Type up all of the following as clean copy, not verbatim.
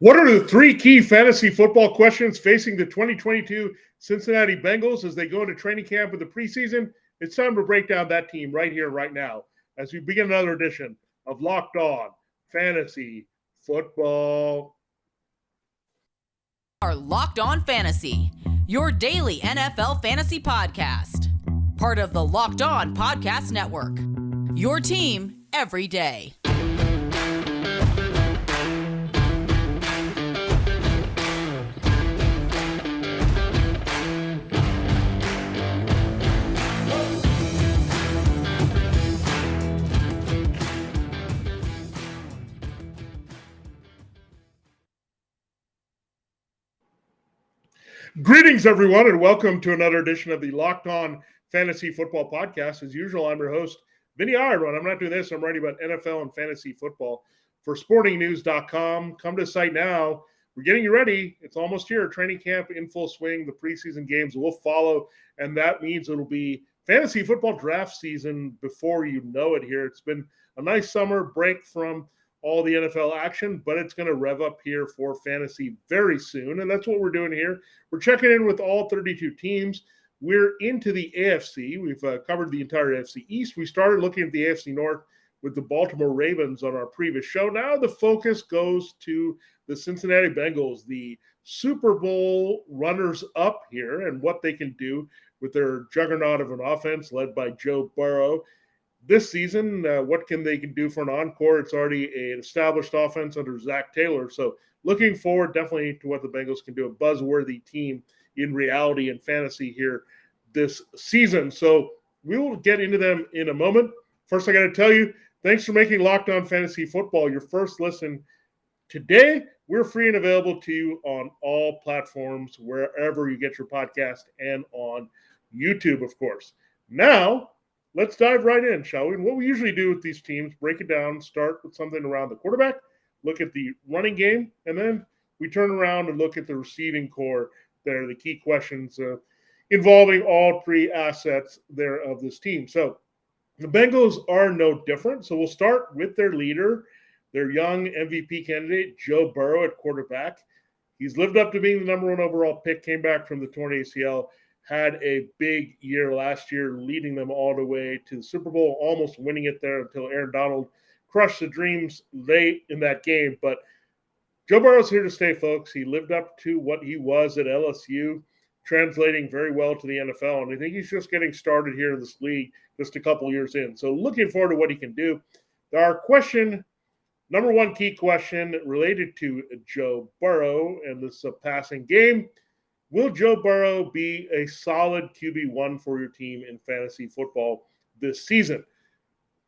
What are the three key fantasy football questions facing the 2022 Cincinnati Bengals as they go into training camp in the preseason? It's time to break down that team right here, right now, as we begin another edition of Locked On Fantasy Football. Our Locked On Fantasy, your daily NFL fantasy podcast. Part of the Locked On Podcast Network. Your team every day. Greetings, everyone, and welcome to another edition of the Locked On Fantasy Football Podcast. As usual, I'm your host, Vinnie Iyer. When I'm not doing this, I'm writing about NFL and fantasy football for sportingnews.com. Come to the site now. We're getting you ready. It's almost here. Training camp in full swing. The preseason games will follow, and that means it'll be fantasy football draft season before you know it here. It's been a nice summer break from all the NFL action, but it's going to rev up here for fantasy very soon, and that's what we're doing here. We're checking in with all 32 teams. We're into the AFC. We've covered the entire AFC East. We started looking at the AFC North with the Baltimore Ravens on our previous show. Now the focus goes to the Cincinnati Bengals, the Super Bowl runners-up here, and what they can do with their juggernaut of an offense led by Joe Burrow. This season, what they can do for an encore? It's already an established offense under Zach Taylor. So looking forward definitely to what the Bengals can do, a buzzworthy team in reality and fantasy here this season. So we will get into them in a moment. First, I got to tell you, thanks for making Locked On Fantasy Football your first listen today. We're free and available to you on all platforms, wherever you get your podcast, and on YouTube, of course. Now, let's dive right in, shall we? And what we usually do with these teams, break it down, start with something around the quarterback, look at the running game, and then we turn around and look at the receiving core. They're the key questions involving all three assets there of this team. So the Bengals are no different. So we'll start with their leader, their young MVP candidate, Joe Burrow at quarterback. He's lived up to being the number one overall pick, came back from the torn ACL, had a big year last year, leading them all the way to the Super Bowl, almost winning it there until Aaron Donald crushed the dreams late in that game. But Joe Burrow's here to stay, folks. He lived up to what he was at LSU, translating very well to the NFL. And I think he's just getting started here in this league just a couple years in. So looking forward to what he can do. Our number one key question related to Joe Burrow and this passing game: will Joe Burrow be a solid QB1 for your team in fantasy football this season?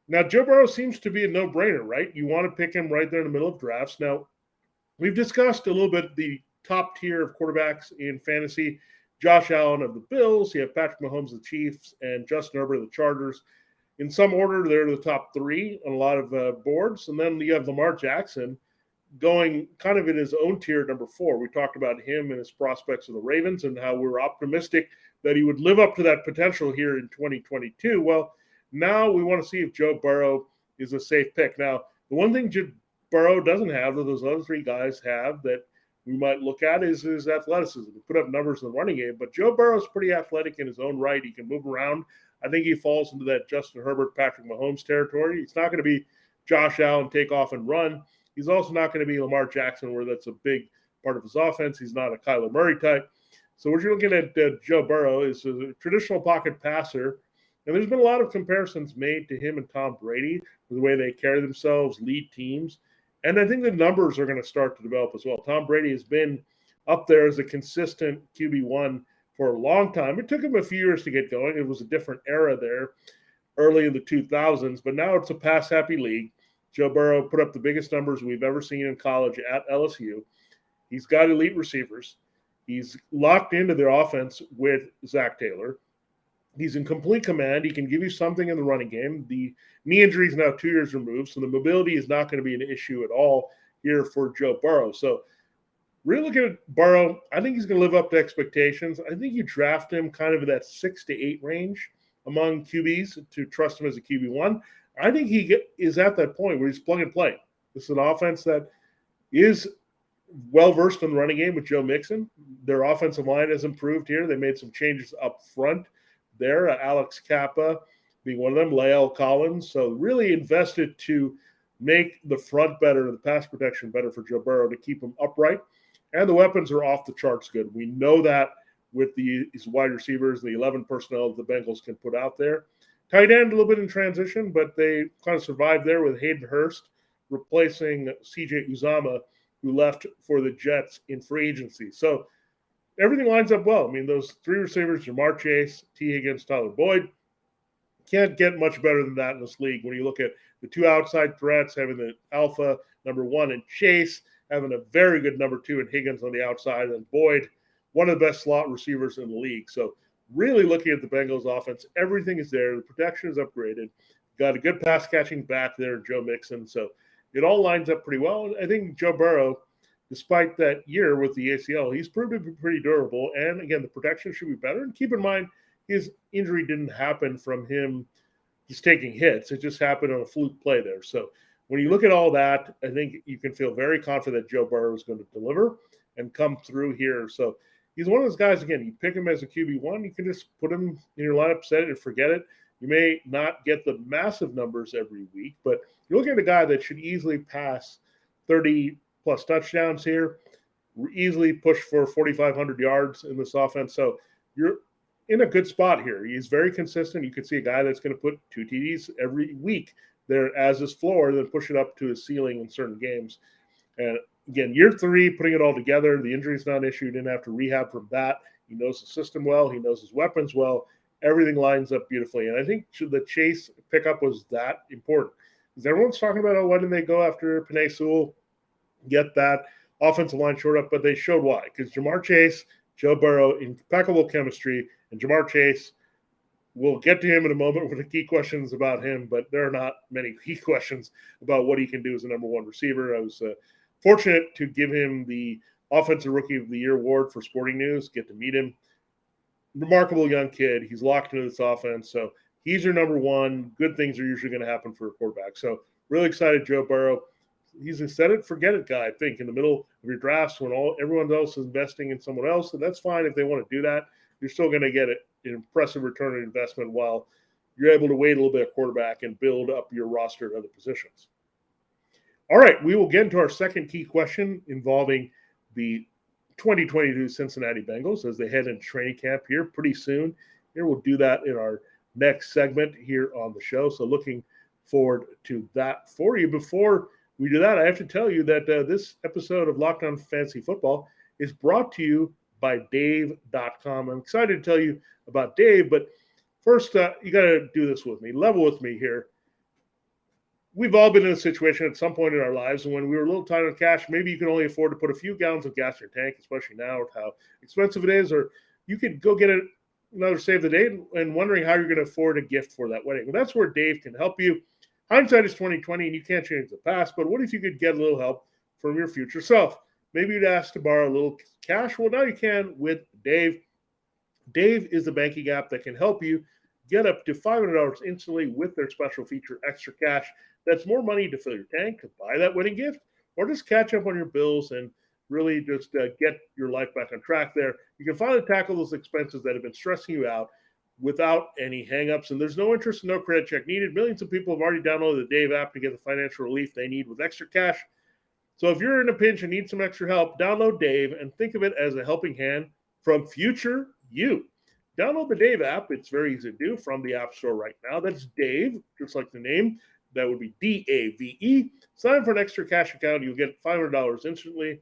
Now, Joe Burrow seems to be a no-brainer, right? You want to pick him right there in the middle of drafts. Now, we've discussed a little bit the top tier of quarterbacks in fantasy. Josh Allen of the Bills, you have Patrick Mahomes of the Chiefs, and Justin Herbert of the Chargers. In some order, they're the top three on a lot of boards. And then you have Lamar Jackson going kind of in his own tier, number 4. We talked about him and his prospects of the Ravens and how we were optimistic that he would live up to that potential here in 2022. Well, now we want to see if Joe Burrow is a safe pick. Now, the one thing Joe Burrow doesn't have that those other three guys have that we might look at is his athleticism. He put up numbers in the running game, but Joe Burrow's pretty athletic in his own right. He can move around. I think he falls into that Justin Herbert, Patrick Mahomes territory. He's not going to be Josh Allen, take off and run. He's also not going to be Lamar Jackson, where that's a big part of his offense. He's not a Kyler Murray type. So what you're looking at Joe Burrow is a traditional pocket passer. And there's been a lot of comparisons made to him and Tom Brady, the way they carry themselves, lead teams. And I think the numbers are going to start to develop as well. Tom Brady has been up there as a consistent QB1 for a long time. It took him a few years to get going. It was a different era there early in the 2000s, but now it's a pass-happy league. Joe Burrow put up the biggest numbers we've ever seen in college at LSU. He's got elite receivers. He's locked into their offense with Zach Taylor. He's in complete command. He can give you something in the running game. The knee injury is now 2 years removed, so the mobility is not going to be an issue at all here for Joe Burrow. So really looking at Burrow, I think he's going to live up to expectations. I think you draft him kind of in that 6 to 8 range among QBs to trust him as a QB1. I think he is at that point where he's plug and play. This is an offense that is well-versed in the running game with Joe Mixon. Their offensive line has improved here. They made some changes up front there. Alex Kappa being one of them, Lael Collins. So really invested to make the front better, the pass protection better for Joe Burrow to keep him upright. And the weapons are off the charts good. We know that with these wide receivers, the 11 personnel the Bengals can put out there. Tight end a little bit in transition, but they kind of survived there with Hayden Hurst replacing CJ Uzama, who left for the Jets in free agency. So everything lines up well. I mean, those three receivers, Jamar Chase, T. Higgins, Tyler Boyd, can't get much better than that in this league. When you look at the two outside threats, having the alpha number one in Chase, having a very good number two in Higgins on the outside, and Boyd, one of the best slot receivers in the league. So really looking at the Bengals offense, everything is there. The protection is upgraded. Got a good pass catching back there, Joe Mixon. So it all lines up pretty well. I think Joe Burrow, despite that year with the ACL, he's proved to be pretty durable. And again, the protection should be better. And keep in mind, his injury didn't happen from him just taking hits. It just happened on a fluke play there. So when you look at all that, I think you can feel very confident Joe Burrow is going to deliver and come through here. So he's one of those guys, again, you pick him as a QB1, you can just put him in your lineup, set it and forget it. You may not get the massive numbers every week, but you're looking at a guy that should easily pass 30-plus touchdowns here, easily push for 4,500 yards in this offense. So you're in a good spot here. He's very consistent. You can see a guy that's going to put 2 TDs every week there as his floor, then push it up to his ceiling in certain games. And again, year 3, putting it all together, the injury's not an issue. He didn't have to rehab from that. He knows the system well. He knows his weapons well. Everything lines up beautifully. And I think the Chase pickup was that important. Because everyone's talking about, oh, why didn't they go after Penei Sewell, get that offensive line short up? But they showed why. Because Jamar Chase, Joe Burrow, impeccable chemistry, and Jamar Chase, we'll get to him in a moment with the key questions about him, but there are not many key questions about what he can do as a number one receiver. I was fortunate to give him the Offensive Rookie of the Year award for Sporting News, get to meet him. Remarkable young kid. He's locked into this offense. So he's your number one. Good things are usually going to happen for a quarterback. So really excited, Joe Burrow. He's a set it, forget it guy, I think, in the middle of your drafts when everyone else is investing in someone else. And that's fine if they want to do that. You're still going to get an impressive return on investment while you're able to wait a little bit at quarterback and build up your roster at other positions. All right, we will get into our second key question involving the 2022 Cincinnati Bengals as they head into training camp here pretty soon. Here we'll do that in our next segment here on the show. So looking forward to that for you. Before we do that, I have to tell you that this episode of Locked On Fantasy Football is brought to you by Dave.com. I'm excited to tell you about Dave, but first, you got to do this with me. Level with me here. We've all been in a situation at some point in our lives when we were a little tight on cash. Maybe you can only afford to put a few gallons of gas in your tank, especially now with how expensive it is, or you could go get another save the date and wondering how you're going to afford a gift for that wedding. Well, that's where Dave can help you. Hindsight is 2020, and you can't change the past, but what if you could get a little help from your future self? Maybe you'd ask to borrow a little cash. Well, now you can with Dave. Dave is the banking app that can help you get up to $500 instantly with their special feature, Extra Cash. That's more money to fill your tank, to buy that wedding gift, or just catch up on your bills and really just get your life back on track there. You can finally tackle those expenses that have been stressing you out without any hangups, and there's no interest and no credit check needed. Millions of people have already downloaded the Dave app to get the financial relief they need with Extra Cash. So if you're in a pinch and need some extra help, download Dave and think of it as a helping hand from future you. Download the Dave app. It's very easy to do from the App Store right now. That's Dave, just like the name. That would be D-A-V-E. Sign up for an Extra Cash account. You'll get $500 instantly.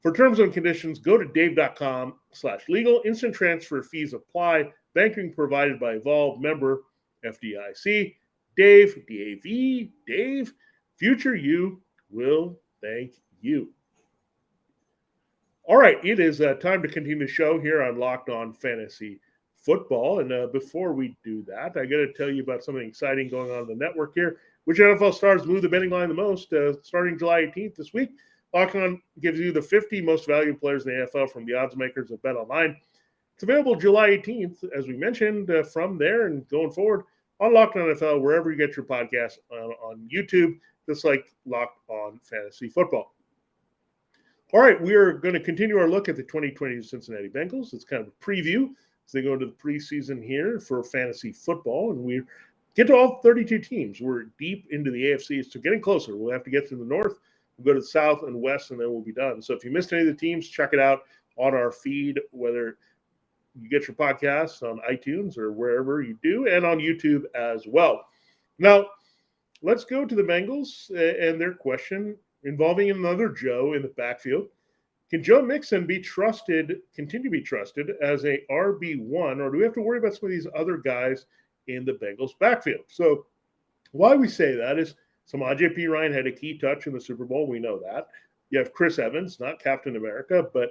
For terms and conditions, go to dave.com/legal. Instant transfer fees apply. Banking provided by Evolve, member FDIC. Dave, D-A-V, Dave, future you will thank you. All right, it is time to continue the show here on Locked On Fantasy Football. And before we do that, I got to tell you about something exciting going on in the network here. Which NFL stars move the betting line the most? Starting July 18th this week, Locked On gives you the 50 most valuable players in the NFL from the odds makers of BetOnline. It's available July 18th, as we mentioned, from there and going forward on Locked On NFL, wherever you get your podcast on YouTube, just like Locked On Fantasy Football. All right, we are going to continue our look at the 2020 Cincinnati Bengals. It's kind of a preview as they go into the preseason here for fantasy football, and we get to all 32 teams. We're deep into the AFC, so getting closer. We'll have to get to the north, we'll go to the south and west, and then we'll be done. So if you missed any of the teams, check it out on our feed, whether you get your podcasts on iTunes or wherever you do, and on YouTube as well. Now, let's go to the Bengals and their question involving another Joe in the backfield. Can Joe Mixon continue to be trusted as a RB1, or do we have to worry about some of these other guys in the Bengals backfield? So why we say that is Samaje Perine had a key touch in the Super Bowl. We know that. You have Chris Evans, not Captain America, but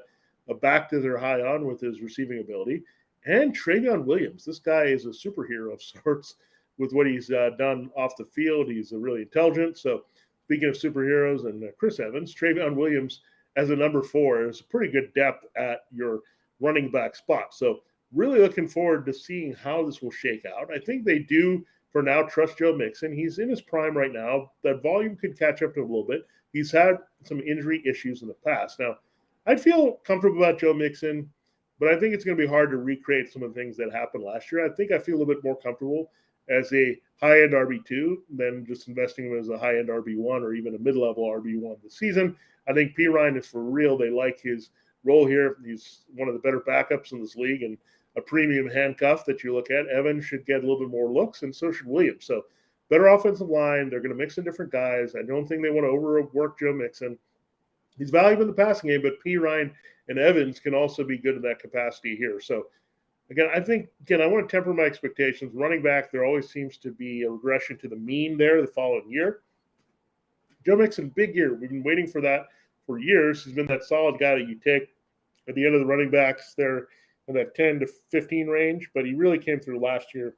a back that they're high on with his receiving ability. And Travion Williams. This guy is a superhero of sorts with what he's done off the field. He's really intelligent. So speaking of superheroes and Chris Evans, Travion Williams as a number 4 is a pretty good depth at your running back spot. So really looking forward to seeing how this will shake out. I think they do, for now, trust Joe Mixon. He's in his prime right now. That volume could catch up to him a little bit. He's had some injury issues in the past. Now, I'd feel comfortable about Joe Mixon, but I think it's going to be hard to recreate some of the things that happened last year. I think I feel a little bit more comfortable as a high-end RB2 than just investing him as a high-end RB1 or even a mid-level RB1 this season. I think Perine is for real. They like his role here. He's one of the better backups in this league and a premium handcuff that you look at. Evans should get a little bit more looks, and so should Williams. So better offensive line. They're going to mix in different guys. I don't think they want to overwork Joe Mixon. He's valuable in the passing game, but Perine and Evans can also be good in that capacity here. So Again, I want to temper my expectations. Running back, there always seems to be a regression to the mean there the following year. Joe Mixon, big year. We've been waiting for that for years. He's been that solid guy that you take at the end of the running backs there in that 10 to 15 range, but he really came through last year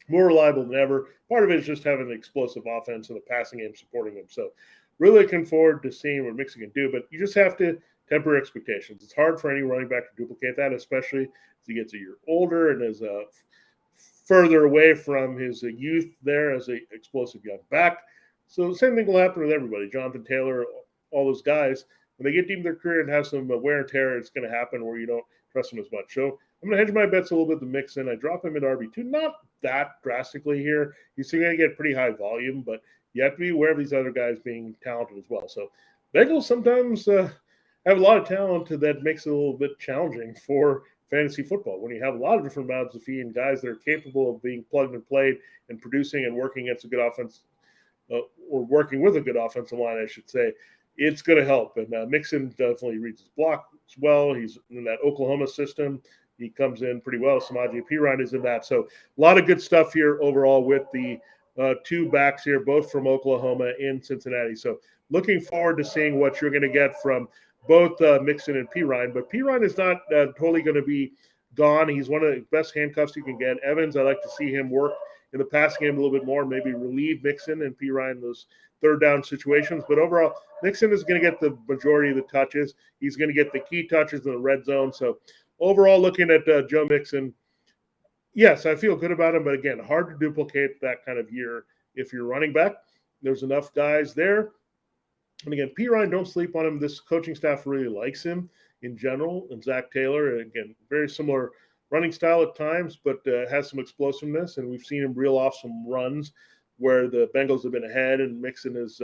more reliable than ever. Part of it is just having an explosive offense and the passing game supporting him. So really looking forward to seeing what Mixon can do, but you just have to temper expectations. It's hard for any running back to duplicate that, especially as he gets a year older and is further away from his youth there as an explosive young back. So the same thing will happen with everybody. Jonathan Taylor, all those guys, when they get deep in their career and have some wear and tear, it's going to happen where you don't trust them as much. So I'm going to hedge my bets a little bit to Mixon. I drop him at RB2, not that drastically here. He's still going to get pretty high volume, but you have to be aware of these other guys being talented as well. So Bengals sometimes have a lot of talent that makes it a little bit challenging for fantasy football. When you have a lot of different mouths to feed and guys that are capable of being plugged and played and producing and working against a good offense, or working with a good offensive line, I should say, it's going to help. And Mixon definitely reads his block as well. He's in that Oklahoma system. He comes in pretty well. Samaje Perine is in that. So a lot of good stuff here overall with the two backs here, both from Oklahoma and Cincinnati. So looking forward to seeing what you're going to get from both Mixon and Perine. But Perine is not totally going to be gone. He's one of the best handcuffs you can get. Evans, I like to see him work in the passing game a little bit more, maybe relieve Mixon and Perine those third down situations. But overall, Mixon is going to get the majority of the touches. He's going to get the key touches in the red zone. So overall, looking at Joe Mixon, yes, I feel good about him. But again, hard to duplicate that kind of year if you're running back. There's enough guys there. And again, Perine, don't sleep on him. This coaching staff really likes him in general. And Zach Taylor, again, very similar running style at times, but has some explosiveness. And we've seen him reel off some runs where the Bengals have been ahead and Mixon is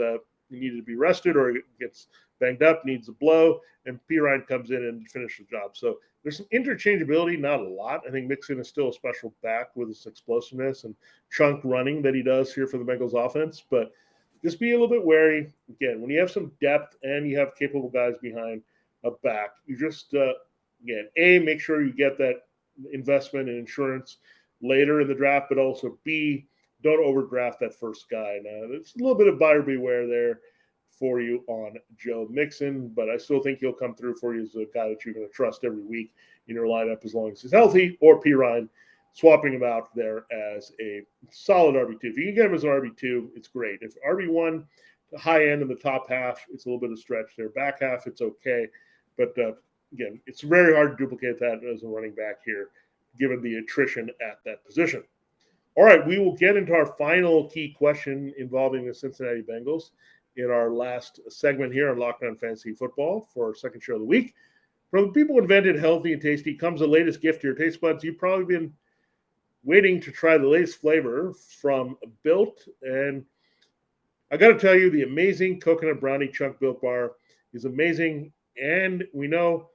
needed to be rested or gets banged up, needs a blow, and Perine comes in and finishes the job. So there's some interchangeability, not a lot. I think Mixon is still a special back with his explosiveness and chunk running that he does here for the Bengals offense. But just be a little bit wary. Again, when you have some depth and you have capable guys behind a back, you just, again, A, make sure you get that investment and insurance later in the draft, but also B, don't overdraft that first guy. Now, there's a little bit of buyer beware there for you on Joe Mixon, but I still think he'll come through for you as a guy that you're going to trust every week in your lineup as long as he's healthy, or Perine, swapping him out there as a solid RB2. If you can get him as an RB2, it's great. If RB1, the high end in the top half, it's a little bit of stretch there. Back half, it's okay. But again, it's very hard to duplicate that as a running back here, given the attrition at that position. All right, we will get into our final key question involving the Cincinnati Bengals. in our last segment here on Locked On Fantasy Football for our second show of the week. From the people who invented healthy and tasty comes the latest gift to your taste buds. You've probably been waiting to try the latest flavor from Built, and I got to tell you, the amazing coconut brownie chunk Built bar is amazing, and we know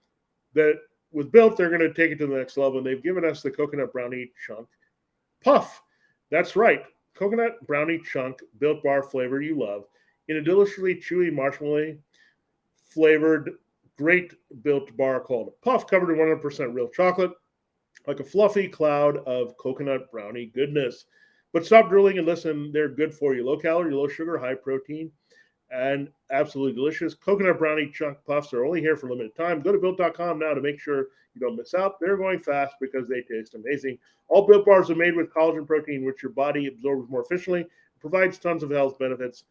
that with Built, they're going to take it to the next level, and they've given us the coconut brownie chunk puff. That's right, coconut brownie chunk Built bar flavor you love in a deliciously chewy marshmallow flavored great Built bar called Puff, covered in 100% real chocolate, like a fluffy cloud of coconut brownie goodness. But stop drooling and listen, they're good for you. Low calorie, low sugar, high protein, and absolutely delicious. Coconut brownie chunk puffs are only here for a limited time. Go to Built.com now to make sure you don't miss out. They're going fast because they taste amazing. All Built bars are made with collagen protein, which your body absorbs more efficiently, provides tons of health benefits.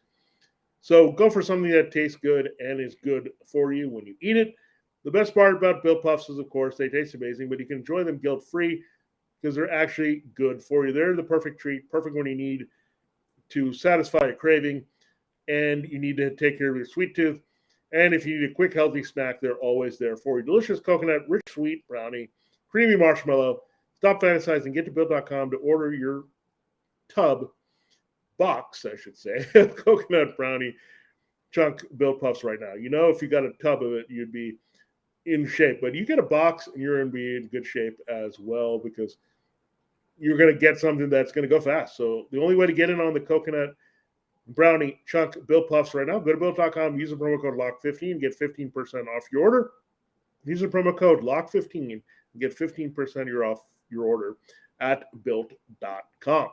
So go for something that tastes good and is good for you when you eat it. The best part about Built Puffs is, of course, they taste amazing, but you can enjoy them guilt-free because they're actually good for you. They're the perfect treat, perfect when you need to satisfy a craving and you need to take care of your sweet tooth. And if you need a quick, healthy snack, they're always there for you. Delicious coconut, rich, sweet brownie, creamy marshmallow. Stop fantasizing. Get to Built.com to order your box, I should say, of coconut brownie chunk Built Puffs right now. You know, if you got a tub of it, you'd be in shape. But you get a box and you're going to be in good shape as well because you're going to get something that's going to go fast. So the only way to get in on the coconut brownie chunk Built Puffs right now, go to Built.com, use the promo code LOCK15, get 15% off your order. Use the promo code LOCK15 and get 15% off your order at Built.com.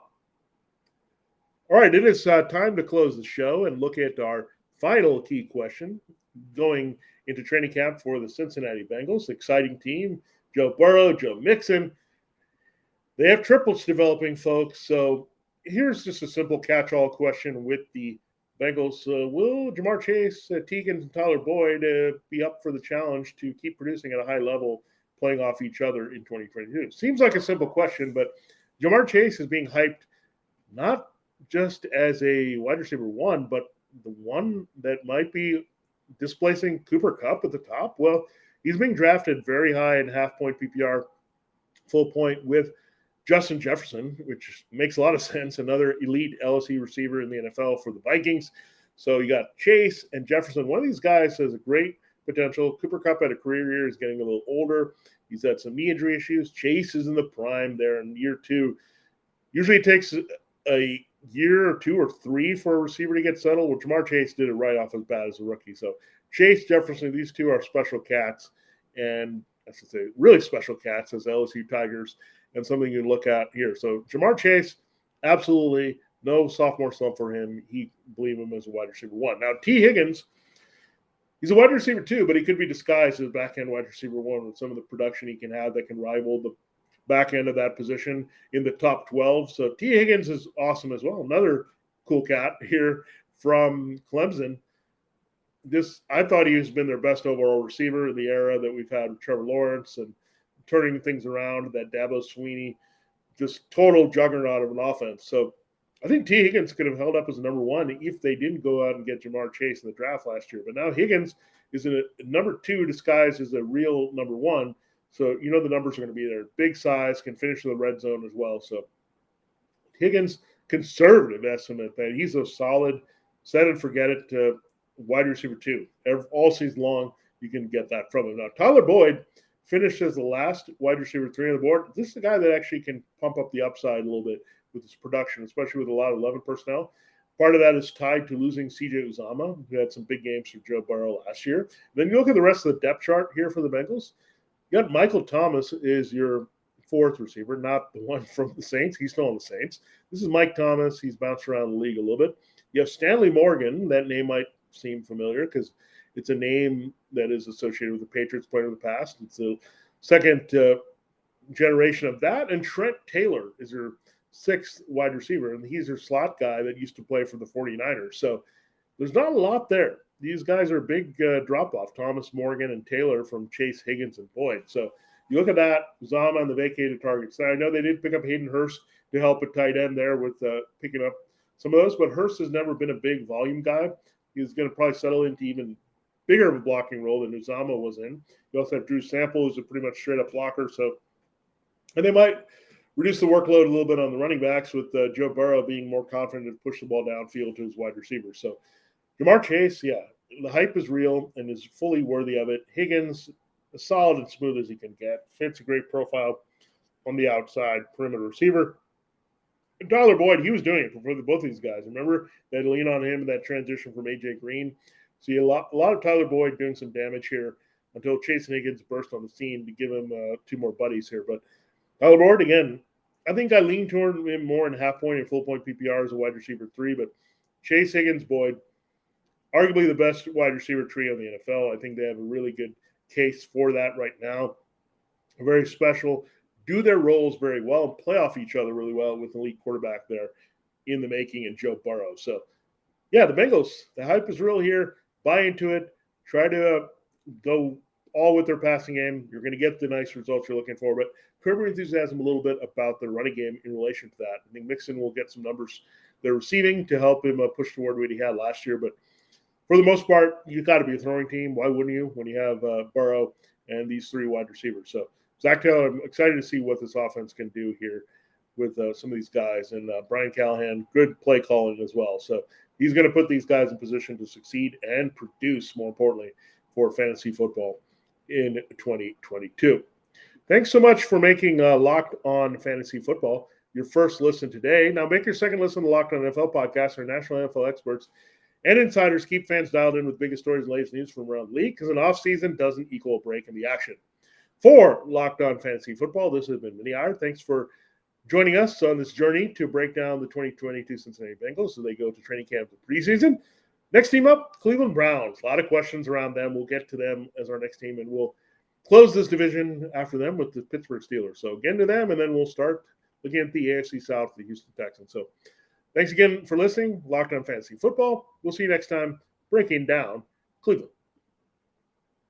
All right, it is time to close the show and look at our final key question going into training camp for the Cincinnati Bengals. Exciting team. Joe Burrow, Joe Mixon. They have triples developing, folks. So here's just a simple catch-all question with the Bengals. Will Jamar Chase, T. Higgins, and Tyler Boyd be up for the challenge to keep producing at a high level, playing off each other in 2022? Seems like a simple question, but Jamar Chase is being hyped not just as a wide receiver one, but the one that might be displacing Cooper Kupp at the top. Well, he's being drafted very high in half-point PPR, full point with Justin Jefferson, which makes a lot of sense, another elite LSU receiver in the NFL for the Vikings. So you got Chase and Jefferson. One of these guys has a great potential. Cooper Kupp had a career year. He's getting a little older. He's had some knee injury issues. Chase is in the prime there in year two. Usually it takes a year or two or three for a receiver to get settled. Well, Jamar Chase did it right off his bat as a rookie. So Chase, Jefferson, these two are special cats, and I should say really special cats as LSU Tigers, and something you look at here. So Jamar Chase, absolutely no sophomore slump for him. He believe him as a wide receiver one. Now T. Higgins, he's a wide receiver too, but he could be disguised as a back-end wide receiver one with some of the production he can have that can rival the back end of that position in the top 12. So T. Higgins is awesome as well. Another cool cat here from Clemson. I thought he has been their best overall receiver in the era that we've had with Trevor Lawrence and turning things around, that Dabo Sweeney, just total juggernaut of an offense. So I think T. Higgins could have held up as a number one if they didn't go out and get Jamar Chase in the draft last year. But now Higgins is a number two disguised as a real number one. So you know the numbers are going to be there. Big size, can finish in the red zone as well. So Higgins, conservative estimate that he's a solid set and forget it wide receiver two. All season long, you can get that from him. Now Tyler Boyd finished as the last wide receiver three on the board. This is a guy that actually can pump up the upside a little bit with his production, especially with a lot of 11 personnel. Part of that is tied to losing C.J. Uzomah, who had some big games for Joe Burrow last year. Then you look at the rest of the depth chart here for the Bengals. You got Michael Thomas is your fourth receiver, not the one from the Saints. He's still on the Saints. This is Mike Thomas. He's bounced around the league a little bit. You have Stanley Morgan. That name might seem familiar because it's a name that is associated with the Patriots player in the past. It's the second generation of that. And Trent Taylor is your sixth wide receiver, and he's your slot guy that used to play for the 49ers. So there's not a lot there. These guys are a big drop-off, Thomas, Morgan, and Taylor from Chase, Higgins, and Boyd. So you look at that, Uzomah on the vacated targets. Now, I know they did pick up Hayden Hurst to help at tight end there with picking up some of those, but Hurst has never been a big volume guy. he's going to probably settle into even bigger of a blocking role than Uzama was in. You also have Drew Sample, who's a pretty much straight-up blocker. And they might reduce the workload a little bit on the running backs with Joe Burrow being more confident to push the ball downfield to his wide receivers. So Jamar Chase, yeah, the hype is real and is fully worthy of it. Higgins, as solid and smooth as he can get, fits a great profile on the outside perimeter receiver. And Tyler Boyd, he was doing it for both of these guys. Remember, they had to lean on him in that transition from A.J. Green. So you a lot of Tyler Boyd doing some damage here until Chase and Higgins burst on the scene to give him two more buddies here. But Tyler Boyd, again, I think I lean toward him more in half point and full point PPR as a wide receiver 3. But Chase, Higgins, Boyd, arguably the best wide receiver trio in the NFL. I think they have a really good case for that right now. Very special. Do their roles very well and play off each other really well with an elite quarterback there in the making and Joe Burrow. So, yeah, the Bengals, the hype is real here. Buy into it. Try to go all with their passing game. You're going to get the nice results you're looking for, but curb your enthusiasm a little bit about the running game in relation to that. I think Mixon will get some numbers they're receiving to help him push toward what he had last year. But for the most part, you've got to be a throwing team. Why wouldn't you when you have Burrow and these 3 wide receivers? So, Zach Taylor, I'm excited to see what this offense can do here with some of these guys. And Brian Callahan, good play calling as well. So he's going to put these guys in position to succeed and produce, more importantly, for fantasy football in 2022. Thanks so much for making Locked On Fantasy Football your first listen today. Now make your second listen to Locked On NFL podcast. Our national NFL experts and insiders keep fans dialed in with biggest stories and latest news from around the league, because an offseason doesn't equal a break in the action. For Locked On Fantasy Football, this has been Vinnie Iyer. Thanks for joining us on this journey to break down the 2022 Cincinnati Bengals as they go to training camp for preseason. Next team up, Cleveland Browns. A lot of questions around them. We'll get to them as our next team, and we'll close this division after them with the Pittsburgh Steelers. So get into them, and then we'll start looking at the AFC South, the Houston Texans. So thanks again for listening. Locked On Fantasy Football. We'll see you next time breaking down Cleveland.